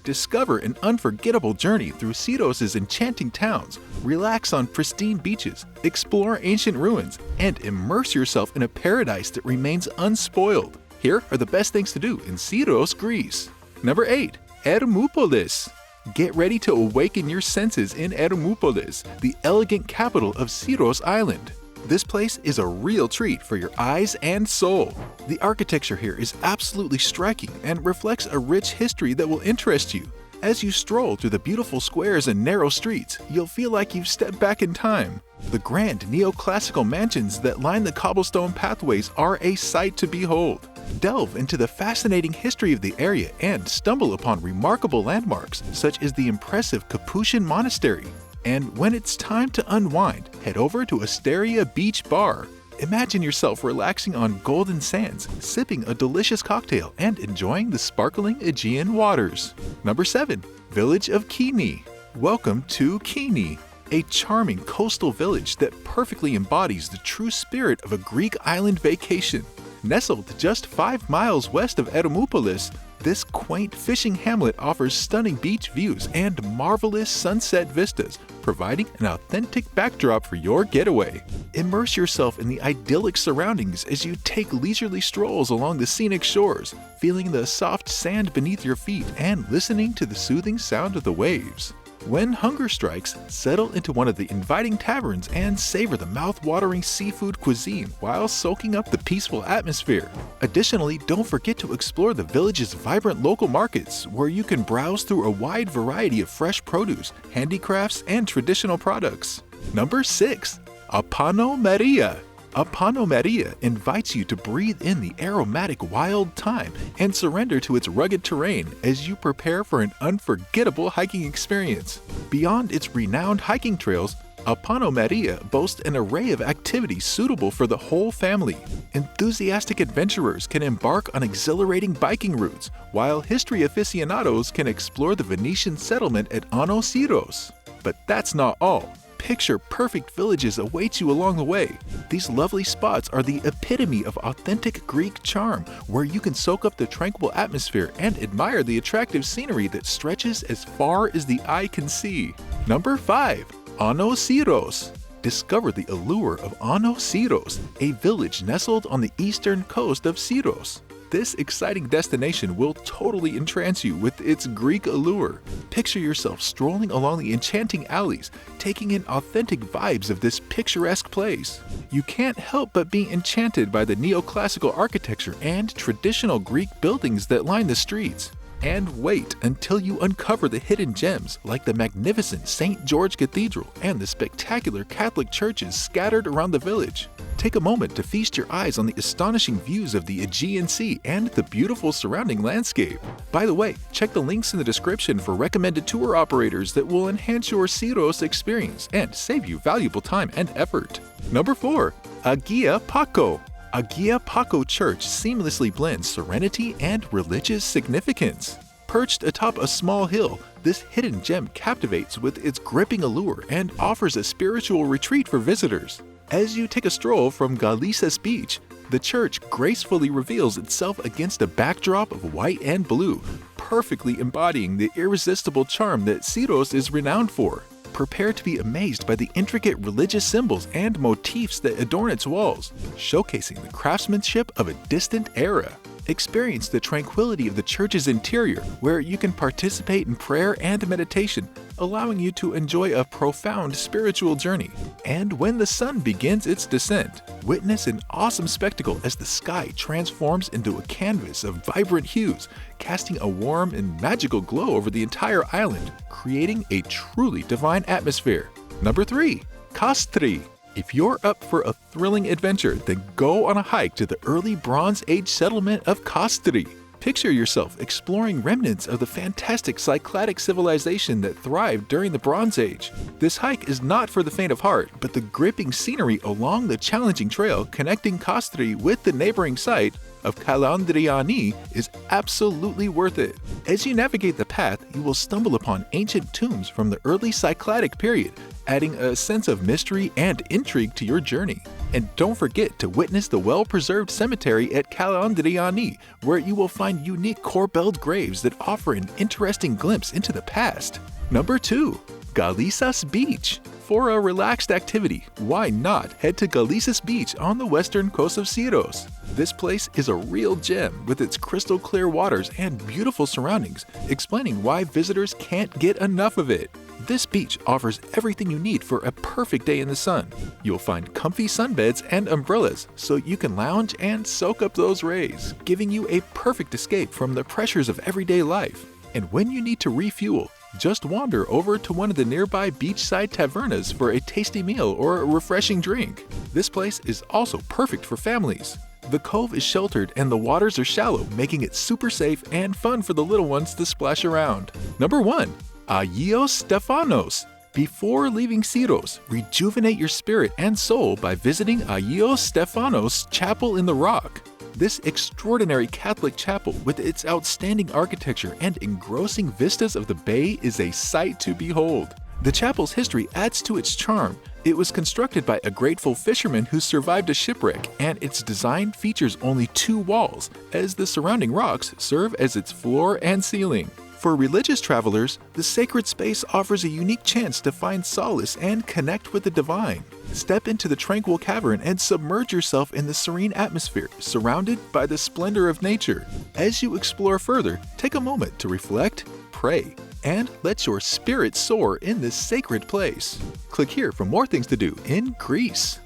Discover an unforgettable journey through Syros' enchanting towns, relax on pristine beaches, explore ancient ruins, and immerse yourself in a paradise that remains unspoiled. Here are the best things to do in Syros, Greece. Number 8. Ermoupoli. Get ready to awaken your senses in Ermoupoli, the elegant capital of Syros Island. This place is a real treat for your eyes and soul. The architecture here is absolutely striking and reflects a rich history that will interest you. As you stroll through the beautiful squares and narrow streets, you'll feel like you've stepped back in time. The grand neoclassical mansions that line the cobblestone pathways are a sight to behold. Delve into the fascinating history of the area and stumble upon remarkable landmarks such as the impressive Capuchin Monastery. And when it's time to unwind, head over to Asteria Beach Bar. Imagine yourself relaxing on golden sands, sipping a delicious cocktail, and enjoying the sparkling Aegean waters. Number 7. Village of Kini. Welcome to Kini, a charming coastal village that perfectly embodies the true spirit of a Greek island vacation. Nestled just 5 miles west of Ermoupoli, this quaint fishing hamlet offers stunning beach views and marvelous sunset vistas, providing an authentic backdrop for your getaway. Immerse yourself in the idyllic surroundings as you take leisurely strolls along the scenic shores, feeling the soft sand beneath your feet and listening to the soothing sound of the waves. When hunger strikes, settle into one of the inviting taverns and savor the mouth-watering seafood cuisine while soaking up the peaceful atmosphere. Additionally, don't forget to explore the village's vibrant local markets, where you can browse through a wide variety of fresh produce, handicrafts, and traditional products. Number 6. Panoramia. Panoramia invites you to breathe in the aromatic wild thyme and surrender to its rugged terrain as you prepare for an unforgettable hiking experience. Beyond its renowned hiking trails, Panoramia boasts an array of activities suitable for the whole family. Enthusiastic adventurers can embark on exhilarating biking routes, while history aficionados can explore the Venetian settlement at Ano Syros. But that's not all. Picture-perfect villages await you along the way. These lovely spots are the epitome of authentic Greek charm, where you can soak up the tranquil atmosphere and admire the attractive scenery that stretches as far as the eye can see. Number 5. Ano Syros. Discover the allure of Ano Syros, a village nestled on the eastern coast of Syros. This exciting destination will totally entrance you with its Greek allure. Picture yourself strolling along the enchanting alleys, taking in authentic vibes of this picturesque place. You can't help but be enchanted by the neoclassical architecture and traditional Greek buildings that line the streets. And wait until you uncover the hidden gems like the magnificent St. George Cathedral and the spectacular Catholic churches scattered around the village. Take a moment to feast your eyes on the astonishing views of the Aegean Sea and the beautiful surrounding landscape. By the way, check the links in the description for recommended tour operators that will enhance your Syros experience and save you valuable time and effort. Number 4. Agia Paco. Agia Paco Church seamlessly blends serenity and religious significance. Perched atop a small hill, this hidden gem captivates with its gripping allure and offers a spiritual retreat for visitors. As you take a stroll from Galices Beach, the church gracefully reveals itself against a backdrop of white and blue, perfectly embodying the irresistible charm that Syros is renowned for. Prepare to be amazed by the intricate religious symbols and motifs that adorn its walls, showcasing the craftsmanship of a distant era. Experience the tranquility of the church's interior, where you can participate in prayer and meditation, allowing you to enjoy a profound spiritual journey. And when the sun begins its descent, witness an awesome spectacle as the sky transforms into a canvas of vibrant hues, casting a warm and magical glow over the entire island, creating a truly divine atmosphere. Number 3. Castri. If you're up for a thrilling adventure, then go on a hike to the early Bronze Age settlement of Castri. Picture yourself exploring remnants of the fantastic Cycladic civilization that thrived during the Bronze Age. This hike is not for the faint of heart, but the gripping scenery along the challenging trail connecting Castri with the neighboring site of Calandriani is absolutely worth it. As you navigate the path, you will stumble upon ancient tombs from the early Cycladic period, adding a sense of mystery and intrigue to your journey. And don't forget to witness the well-preserved cemetery at Calandriani, where you will find unique corbelled graves that offer an interesting glimpse into the past. Number 2. Galisas Beach. For a relaxed activity, why not head to Galisas Beach on the western coast of Syros? This place is a real gem with its crystal clear waters and beautiful surroundings, explaining why visitors can't get enough of it. This beach offers everything you need for a perfect day in the sun. You'll find comfy sunbeds and umbrellas so you can lounge and soak up those rays, giving you a perfect escape from the pressures of everyday life. And when you need to refuel, just wander over to one of the nearby beachside tavernas for a tasty meal or a refreshing drink. This place is also perfect for families. The cove is sheltered and the waters are shallow, making it super safe and fun for the little ones to splash around. Number 1. Agios Stefanos. Before leaving Syros, rejuvenate your spirit and soul by visiting Agios Stefanos Chapel in the Rock. This extraordinary Catholic chapel, with its outstanding architecture and engrossing vistas of the bay, is a sight to behold. The chapel's history adds to its charm. It was constructed by a grateful fisherman who survived a shipwreck, and its design features only 2 walls, as the surrounding rocks serve as its floor and ceiling. For religious travelers, the sacred space offers a unique chance to find solace and connect with the divine. Step into the tranquil cavern and submerge yourself in the serene atmosphere, surrounded by the splendor of nature. As you explore further, take a moment to reflect, pray, and let your spirit soar in this sacred place. Click here for more things to do in Greece.